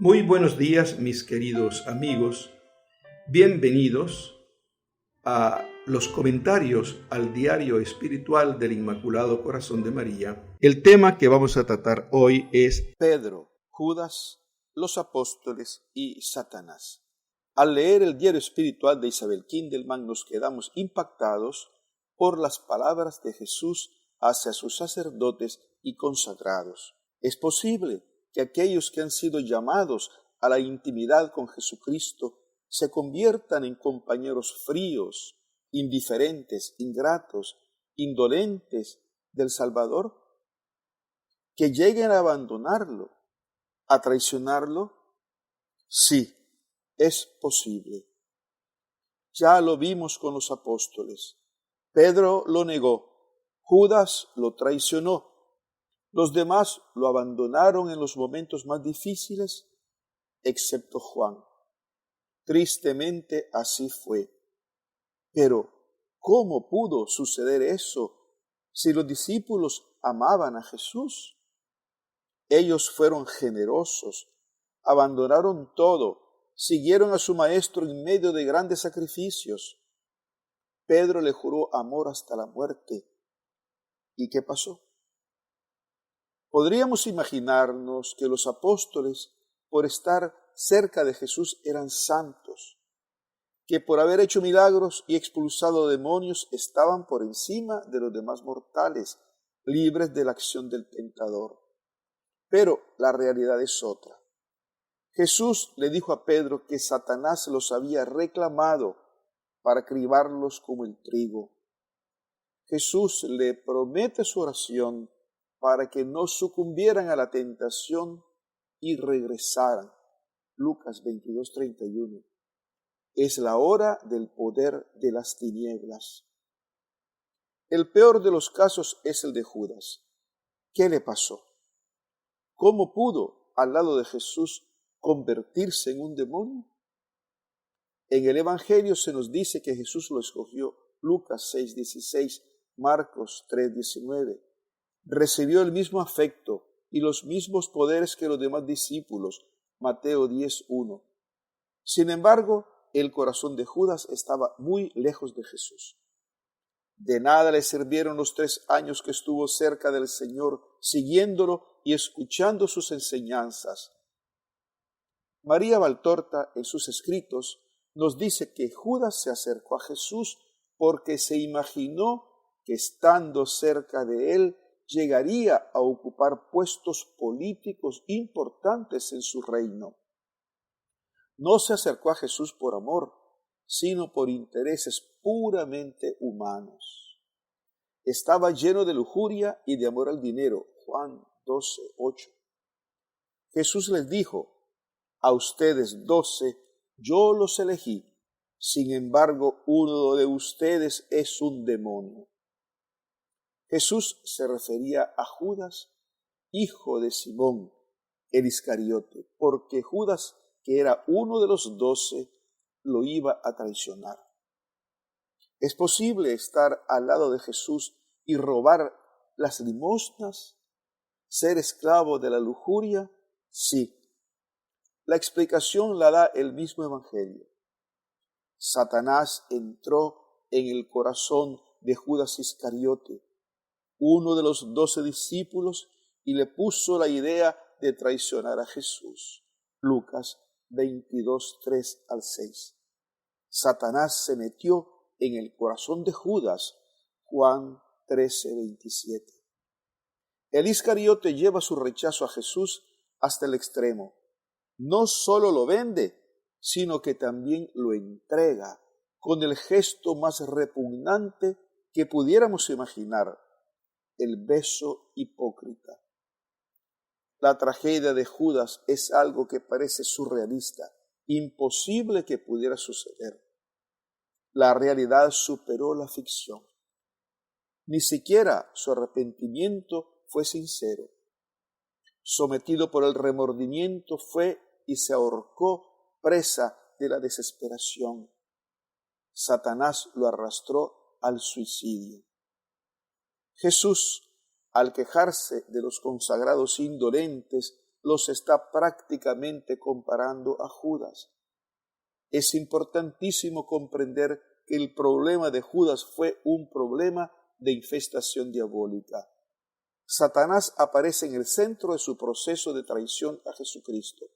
Muy buenos días, mis queridos amigos. Bienvenidos a los comentarios al diario espiritual del Inmaculado Corazón de María. El tema que vamos a tratar hoy es Pedro, Judas, los apóstoles y Satanás. Al leer el diario espiritual de Isabel Kindelman nos quedamos impactados por las palabras de Jesús hacia sus sacerdotes y consagrados. Es posible que aquellos que han sido llamados a la intimidad con Jesucristo se conviertan en compañeros fríos, indiferentes, ingratos, indolentes del Salvador, que lleguen a abandonarlo, a traicionarlo. Sí, es posible. Ya lo vimos con los apóstoles. Pedro lo negó, Judas lo traicionó, los demás lo abandonaron en los momentos más difíciles, excepto Juan. Tristemente así fue. Pero, ¿cómo pudo suceder eso si los discípulos amaban a Jesús? Ellos fueron generosos, abandonaron todo, siguieron a su maestro en medio de grandes sacrificios. Pedro le juró amor hasta la muerte. ¿Y qué pasó? Podríamos imaginarnos que los apóstoles, por estar cerca de Jesús, eran santos, que por haber hecho milagros y expulsado demonios estaban por encima de los demás mortales, libres de la acción del tentador. Pero la realidad es otra. Jesús le dijo a Pedro que Satanás los había reclamado para cribarlos como el trigo. Jesús le promete su oración para que no sucumbieran a la tentación y regresaran. Lucas 22:31. Es la hora del poder de las tinieblas. El peor de los casos es el de Judas. ¿Qué le pasó? ¿Cómo pudo, al lado de Jesús, convertirse en un demonio? En el Evangelio se nos dice que Jesús lo escogió. Lucas 6:16, Marcos 3:19. Recibió el mismo afecto y los mismos poderes que los demás discípulos. Mateo 10:1. Sin embargo, el corazón de Judas estaba muy lejos de Jesús. De nada le sirvieron los 3 años que estuvo cerca del Señor, siguiéndolo y escuchando sus enseñanzas. María Valtorta, en sus escritos, nos dice que Judas se acercó a Jesús porque se imaginó que estando cerca de él llegaría a ocupar puestos políticos importantes en su reino. No se acercó a Jesús por amor, sino por intereses puramente humanos. Estaba lleno de lujuria y de amor al dinero. Juan 12:8. Jesús les dijo: a ustedes 12 yo los elegí, sin embargo uno de ustedes es un demonio. Jesús se refería a Judas, hijo de Simón, el Iscariote, porque Judas, que era uno de los 12, lo iba a traicionar. ¿Es posible estar al lado de Jesús y robar las limosnas? ¿Ser esclavo de la lujuria? Sí. La explicación la da el mismo Evangelio. Satanás entró en el corazón de Judas Iscariote, uno de los 12 discípulos, y le puso la idea de traicionar a Jesús. Lucas 22:3-6. Satanás se metió en el corazón de Judas. Juan 13:27. El Iscariote lleva su rechazo a Jesús hasta el extremo. No solo lo vende, sino que también lo entrega con el gesto más repugnante que pudiéramos imaginar, el beso hipócrita. La tragedia de Judas es algo que parece surrealista, imposible que pudiera suceder. La realidad superó la ficción. Ni siquiera su arrepentimiento fue sincero. Sometido por el remordimiento fue y se ahorcó, presa de la desesperación. Satanás lo arrastró al suicidio. Jesús, al quejarse de los consagrados indolentes, los está prácticamente comparando a Judas. Es importantísimo comprender que el problema de Judas fue un problema de infestación diabólica. Satanás aparece en el centro de su proceso de traición a Jesucristo.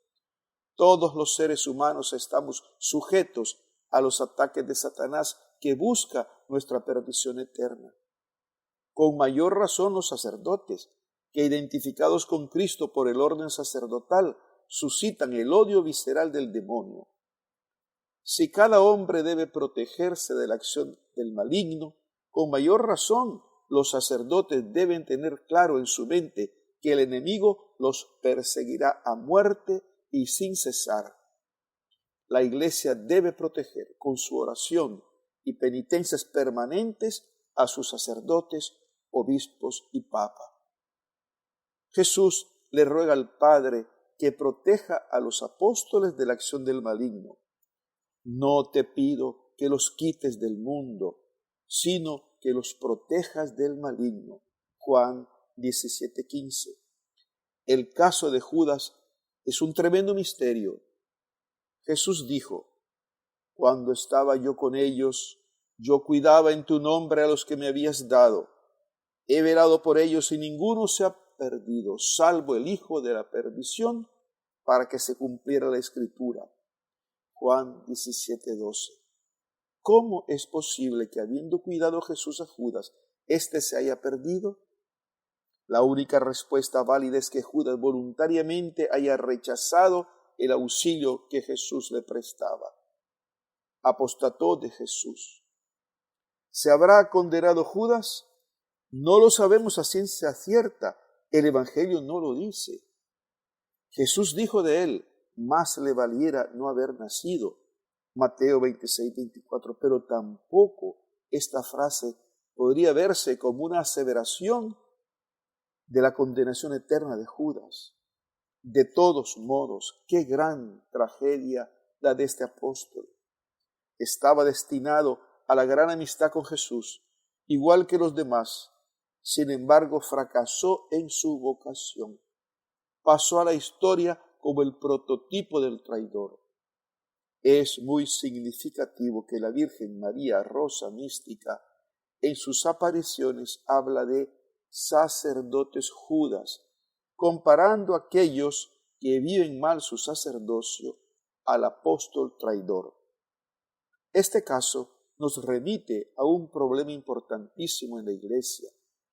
Todos los seres humanos estamos sujetos a los ataques de Satanás que busca nuestra perdición eterna. Con mayor razón los sacerdotes, que identificados con Cristo por el orden sacerdotal, suscitan el odio visceral del demonio. Si cada hombre debe protegerse de la acción del maligno, con mayor razón los sacerdotes deben tener claro en su mente que el enemigo los perseguirá a muerte y sin cesar. La Iglesia debe proteger con su oración y penitencias permanentes a sus sacerdotes, obispos y papa. Jesús le ruega al Padre que proteja a los apóstoles de la acción del maligno. No te pido que los quites del mundo, sino que los protejas del maligno. Juan 17:15. El caso de Judas es un tremendo misterio. Jesús dijo: cuando estaba yo con ellos, yo cuidaba en tu nombre a los que me habías dado. He velado por ellos y ninguno se ha perdido, salvo el hijo de la perdición, para que se cumpliera la Escritura. Juan 17:12. ¿Cómo es posible que, habiendo cuidado Jesús a Judas, éste se haya perdido? La única respuesta válida es que Judas voluntariamente haya rechazado el auxilio que Jesús le prestaba. Apostató de Jesús. ¿Se habrá condenado Judas? No lo sabemos a ciencia cierta. El Evangelio no lo dice. Jesús dijo de él: más le valiera no haber nacido. Mateo 26:24. Pero tampoco esta frase podría verse como una aseveración de la condenación eterna de Judas. De todos modos, qué gran tragedia la de este apóstol. Estaba destinado a la gran amistad con Jesús, igual que los demás. Sin embargo, fracasó en su vocación. Pasó a la historia como el prototipo del traidor. Es muy significativo que la Virgen María, Rosa Mística, en sus apariciones habla de sacerdotes Judas, comparando a aquellos que viven mal su sacerdocio al apóstol traidor. Este caso nos remite a un problema importantísimo en la Iglesia: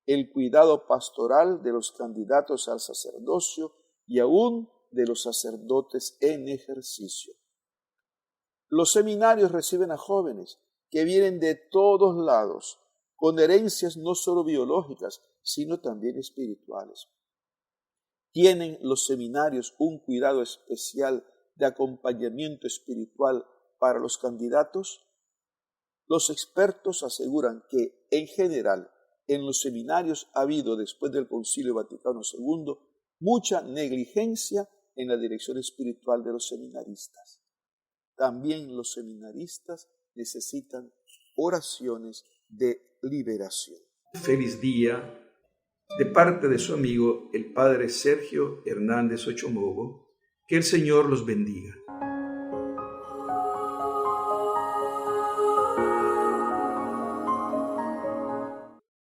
el cuidado pastoral de los candidatos al sacerdocio y aún de los sacerdotes en ejercicio. Los seminarios reciben a jóvenes que vienen de todos lados, con herencias no solo biológicas, sino también espirituales. ¿Tienen los seminarios un cuidado especial de acompañamiento espiritual para los candidatos? Los expertos aseguran que, en general, en los seminarios ha habido, después del Concilio Vaticano II, mucha negligencia en la dirección espiritual de los seminaristas. También los seminaristas necesitan oraciones de liberación. Feliz día de parte de su amigo el padre Sergio Hernández Ochomogo. Que el Señor los bendiga.